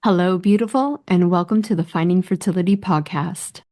Hello, beautiful, and welcome to the Finding Fertility podcast.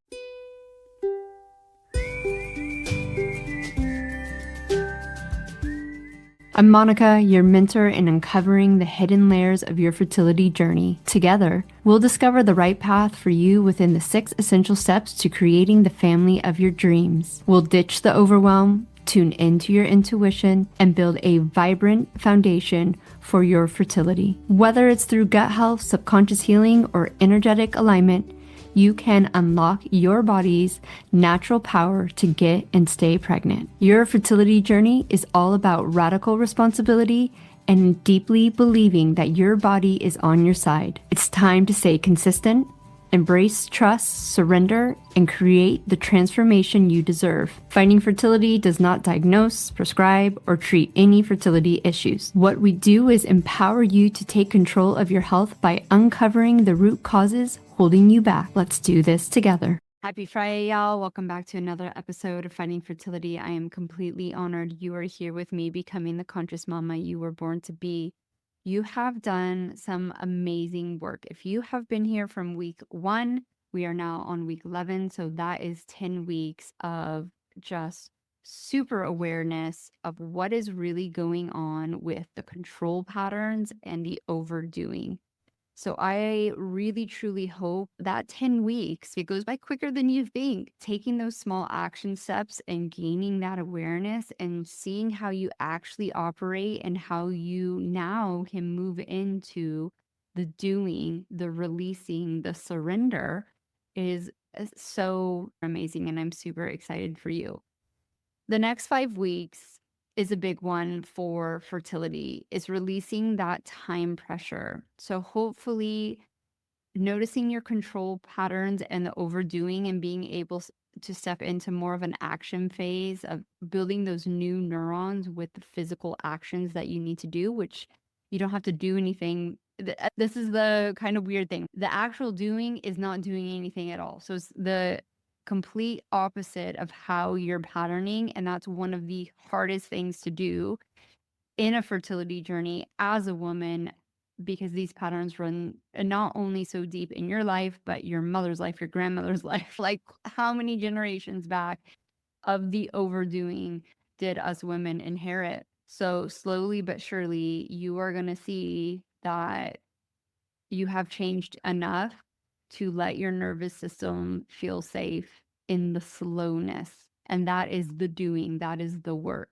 I'm Monica, your mentor in uncovering the hidden layers of your fertility journey. Together, we'll discover the right path for you within the 6 essential steps to creating the family of your dreams. We'll ditch the overwhelm, tune into your intuition, and build a vibrant foundation for your fertility. Whether it's through gut health, subconscious healing, or energetic alignment, you can unlock your body's natural power to get and stay pregnant. Your fertility journey is all about radical responsibility and deeply believing that your body is on your side. It's time to stay consistent, embrace trust, surrender, and create the transformation you deserve. Finding Fertility does not diagnose, prescribe, or treat any fertility issues. What we do is empower you to take control of your health by uncovering the root causes holding you back. Let's do this together. Happy Friday, y'all. Welcome back to another episode of Finding Fertility. I am completely honored you are here with me, becoming the conscious mama you were born to be. You have done some amazing work. If you have been here from week 1, we are now on week 11. So that is 10 weeks of just super awareness of what is really going on with the control patterns and the overdoing. So I really truly hope that 10 weeks, it goes by quicker than you think. Taking those small action steps and gaining that awareness and seeing how you actually operate and how you now can move into the doing, the releasing, the surrender is so amazing. And I'm super excited for you. The next 5 weeks is a big one for fertility, is releasing that time pressure. So hopefully noticing your control patterns and the overdoing and being able to step into more of an action phase of building those new neurons with the physical actions that you need to do, which you don't have to do anything. This is the kind of weird thing. The actual doing is not doing anything at all. So it's the complete opposite of how you're patterning. And that's one of the hardest things to do in a fertility journey as a woman, because these patterns run not only so deep in your life, but your mother's life, your grandmother's life. Like, how many generations back of the overdoing did us women inherit? So slowly but surely, you are going to see that you have changed enough to let your nervous system feel safe in the slowness. And that is the doing, that is the work.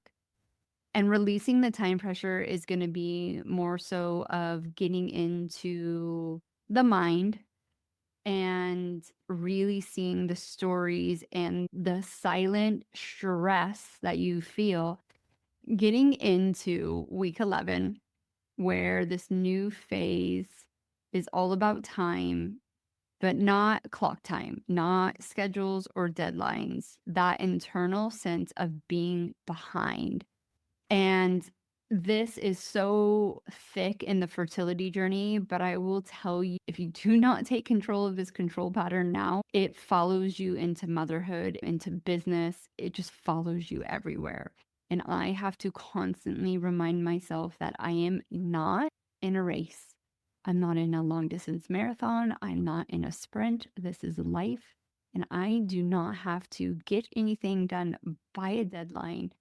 And releasing the time pressure is going to be more so of getting into the mind and really seeing the stories and the silent stress that you feel getting into week 11, where this new phase is all about time, but not clock time, not schedules or deadlines, that internal sense of being behind. And this is so thick in the fertility journey, but I will tell you, if you do not take control of this control pattern now, it follows you into motherhood, into business. It just follows you everywhere. And I have to constantly remind myself that I am not in a race. I'm not in a long distance marathon. I'm not in a sprint. This is life. And I do not have to get anything done by a deadline.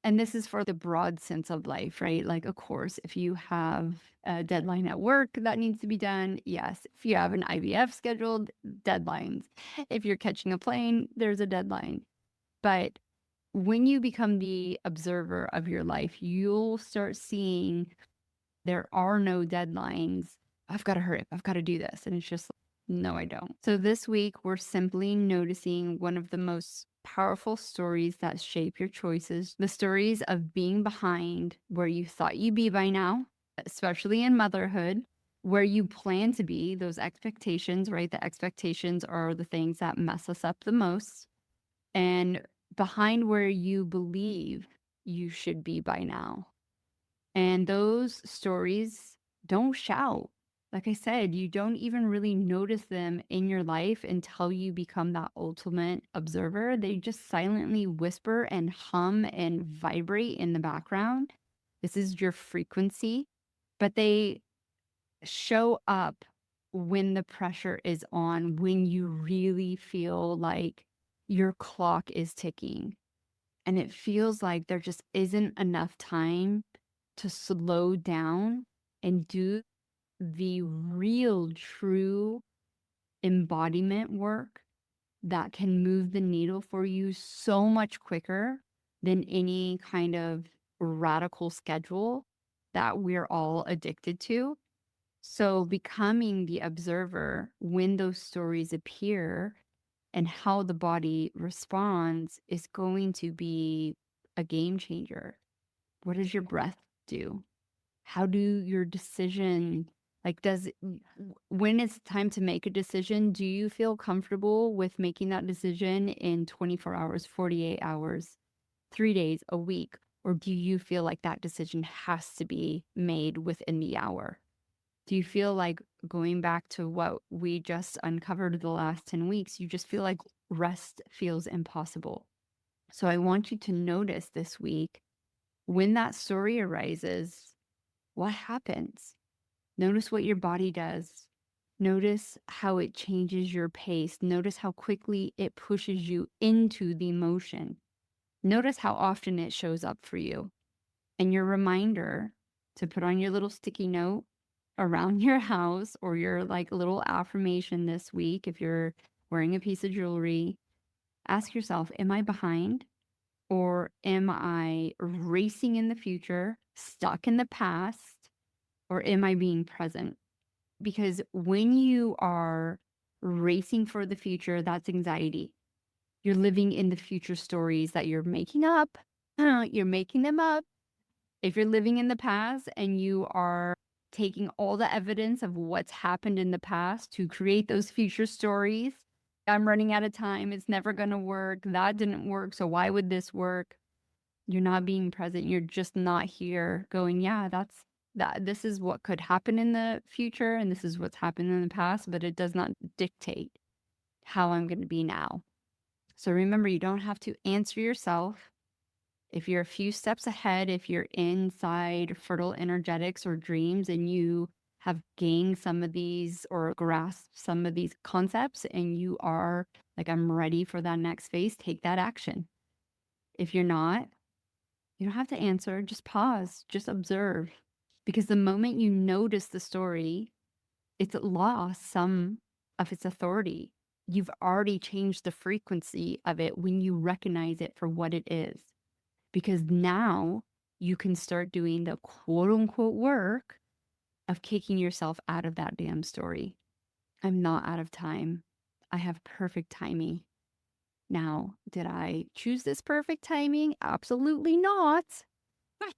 And this is for the broad sense of life, right? Like, of course, if you have a deadline at work that needs to be done, yes. If you have an IVF scheduled, deadlines. If you're catching a plane, there's a deadline. But when you become the observer of your life, you'll start seeing there are no deadlines. I've got to hurry up. I've got to do this. And it's just, no, I don't. So this week, we're simply noticing one of the most powerful stories that shape your choices, the stories of being behind where you thought you'd be by now, especially in motherhood, where you plan to be, those expectations, right? The expectations are the things that mess us up the most, and behind where you believe you should be by now. And those stories don't shout. Like I said, you don't even really notice them in your life until you become that ultimate observer. They just silently whisper and hum and vibrate in the background. This is your frequency, but they show up when the pressure is on, when you really feel like your clock is ticking and it feels like there just isn't enough time to slow down and do the real, true embodiment work that can move the needle for you so much quicker than any kind of radical schedule that we're all addicted to. So becoming the observer when those stories appear and how the body responds is going to be a game changer. What does your breath do? How do your decision, like, when it's time to make a decision, do you feel comfortable with making that decision in 24 hours, 48 hours, 3 days, a week? Or do you feel like that decision has to be made within the hour? Do you feel like, going back to what we just uncovered the last 10 weeks, you just feel like rest feels impossible? So I want you to notice this week, when that story arises, what happens? Notice what your body does. Notice how it changes your pace. Notice how quickly it pushes you into the motion. Notice how often it shows up for you. And your reminder to put on your little sticky note around your house, or your like little affirmation this week, if you're wearing a piece of jewelry, ask yourself, am I behind? Or am I racing in the future, stuck in the past? Or am I being present? Because when you are racing for the future, that's anxiety. You're living in the future stories that you're making up. You're making them up. If you're living in the past and you are taking all the evidence of what's happened in the past to create those future stories, I'm running out of time. It's never going to work. That didn't work. So why would this work? You're not being present. You're just not here going, yeah, this is what could happen in the future, and this is what's happened in the past, but it does not dictate how I'm going to be now. So remember, you don't have to answer yourself. If you're a few steps ahead, if you're inside fertile energetics or dreams and you have gained some of these or grasped some of these concepts and you are like, I'm ready for that next phase, take that action. If you're not, you don't have to answer, just pause, just observe. Because the moment you notice the story, it's lost some of its authority. You've already changed the frequency of it when you recognize it for what it is. Because now you can start doing the quote unquote work of kicking yourself out of that damn story. I'm not out of time. I have perfect timing. Now, did I choose this perfect timing? Absolutely not.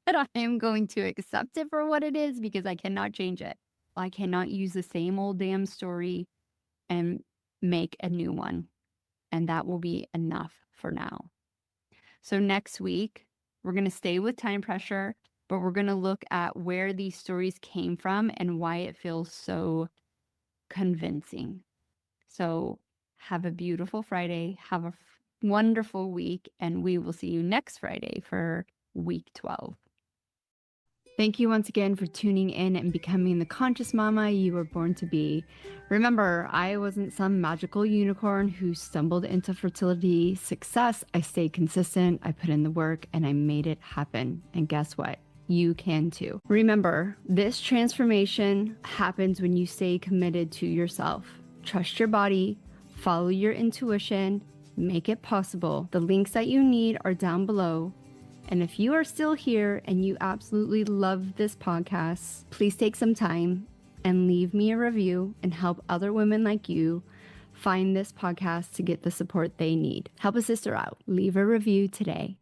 But I am going to accept it for what it is because I cannot change it. I cannot use the same old damn story and make a new one. And that will be enough for now. So next week, we're going to stay with time pressure, but we're going to look at where these stories came from and why it feels so convincing. So have a beautiful Friday. Have a wonderful week. And we will see you next Friday for week 12. Thank you once again for tuning in and becoming the conscious mama you were born to be. Remember, I wasn't some magical unicorn who stumbled into fertility success. I stayed consistent, I put in the work, and I made it happen. And guess what? You can too. Remember, this transformation happens when you stay committed to yourself. Trust your body, follow your intuition, make it possible. The links that you need are down below. And if you are still here and you absolutely love this podcast, please take some time and leave me a review and help other women like you find this podcast to get the support they need. Help a sister out. Leave a review today.